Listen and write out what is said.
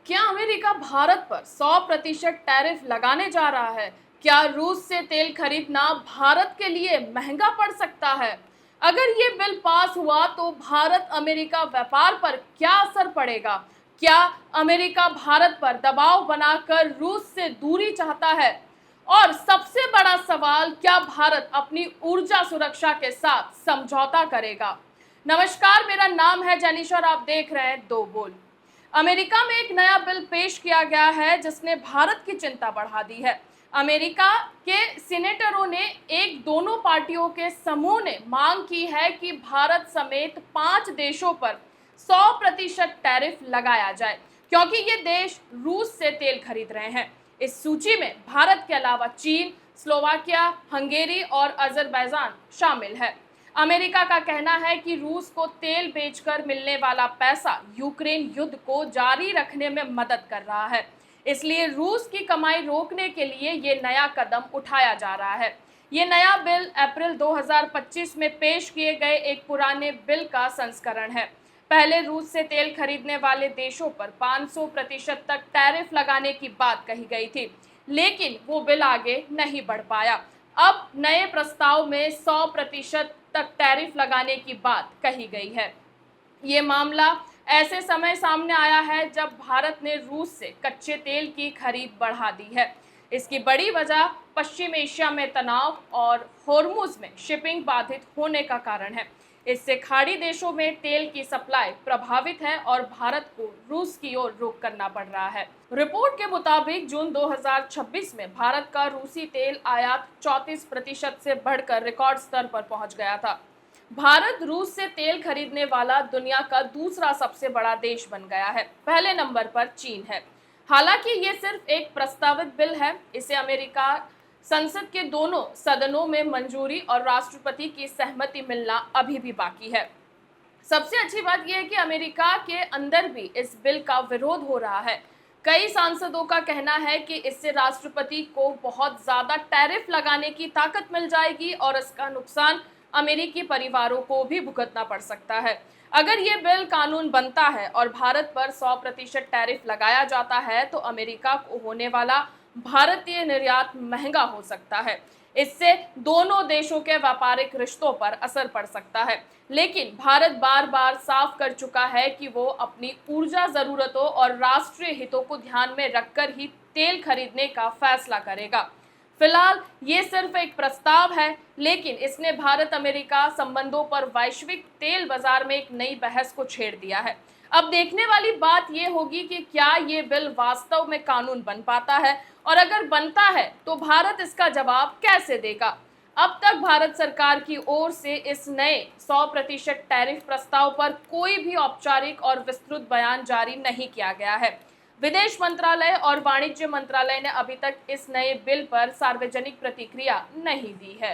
क्या अमेरिका भारत पर 100% टैरिफ लगाने जा रहा है? क्या रूस से तेल खरीदना भारत के लिए महंगा पड़ सकता है? अगर ये बिल पास हुआ तो भारत अमेरिका व्यापार पर क्या असर पड़ेगा? क्या अमेरिका भारत पर दबाव बनाकर रूस से दूरी चाहता है? और सबसे बड़ा सवाल, क्या भारत अपनी ऊर्जा सुरक्षा के साथ समझौता करेगा? नमस्कार, मेरा नाम है जनीश और आप देख रहे हैं दो बोल। अमेरिका में एक नया बिल पेश किया गया है जिसने भारत की चिंता बढ़ा दी है। अमेरिका के सीनेटरों ने दोनों पार्टियों के समूह ने मांग की है कि भारत समेत 5 देशों पर 100% टैरिफ लगाया जाए, क्योंकि ये देश रूस से तेल खरीद रहे हैं। इस सूची में भारत के अलावा चीन, स्लोवाकिया, हंगेरी और अजरबैजान शामिल है। अमेरिका का कहना है कि रूस को तेल बेचकर मिलने वाला पैसा यूक्रेन युद्ध को जारी रखने में मदद कर रहा है, इसलिए रूस की कमाई रोकने के लिए ये नया कदम उठाया जा रहा है। ये नया बिल अप्रैल 2025 में पेश किए गए एक पुराने बिल का संस्करण है। पहले रूस से तेल खरीदने वाले देशों पर 500% तक टैरिफ लगाने की बात कही गई थी, लेकिन वो बिल आगे नहीं बढ़ पाया। अब नए प्रस्ताव में 100% तक टैरिफ लगाने की बात कही गई है। ये मामला ऐसे समय सामने आया है जब भारत ने रूस से कच्चे तेल की खरीद बढ़ा दी है। इसकी बड़ी वजह पश्चिम एशिया में तनाव और होर्मुज में शिपिंग बाधित होने का कारण है। इससे खाड़ी देशों में तेल की सप्लाई प्रभावित है और भारत को रूस की ओर रुख करना पड़ रहा है। रिपोर्ट के मुताबिक जून 2026 में भारत का रूसी तेल आयात 34% से बढ़कर रिकॉर्ड स्तर पर पहुंच गया था। भारत रूस से तेल खरीदने वाला दुनिया का दूसरा सबसे बड़ा देश बन गया है। पहले नंबर पर चीन है। हालांकि ये सिर्फ एक प्रस्तावित बिल है, इसे अमेरिका संसद के दोनों सदनों में मंजूरी और राष्ट्रपति की सहमति मिलना अभी भी बाकी है। सबसे अच्छी बात यह है कि अमेरिका के अंदर भी इस बिल का विरोध हो रहा है। कई सांसदों का कहना है कि इससे राष्ट्रपति को बहुत ज्यादा टैरिफ लगाने की ताकत मिल जाएगी और इसका नुकसान अमेरिकी परिवारों को भी भुगतना पड़ सकता है। अगर ये बिल कानून बनता है और भारत पर 100% टैरिफ लगाया जाता है तो अमेरिका को होने वाला भारतीय निर्यात महंगा हो सकता है। इससे दोनों देशों के व्यापारिक रिश्तों पर असर पड़ सकता है। लेकिन भारत बार बार साफ कर चुका है कि वो अपनी ऊर्जा जरूरतों और राष्ट्रीय हितों को ध्यान में रखकर ही तेल खरीदने का फैसला करेगा। फिलहाल ये सिर्फ एक प्रस्ताव है, लेकिन इसने भारत अमेरिका संबंधों पर वैश्विक तेल बाजार में एक नई बहस को छेड़ दिया है। अब देखने वाली बात यह होगी कि क्या ये बिल वास्तव में कानून बन पाता है, और अगर बनता है तो भारत इसका जवाब कैसे देगा। अब तक भारत सरकार की ओर से इस नए 100% टैरिफ प्रस्ताव पर कोई भी औपचारिक और विस्तृत बयान जारी नहीं किया गया है। विदेश मंत्रालय और वाणिज्य मंत्रालय ने अभी तक इस नए बिल पर सार्वजनिक प्रतिक्रिया नहीं दी है।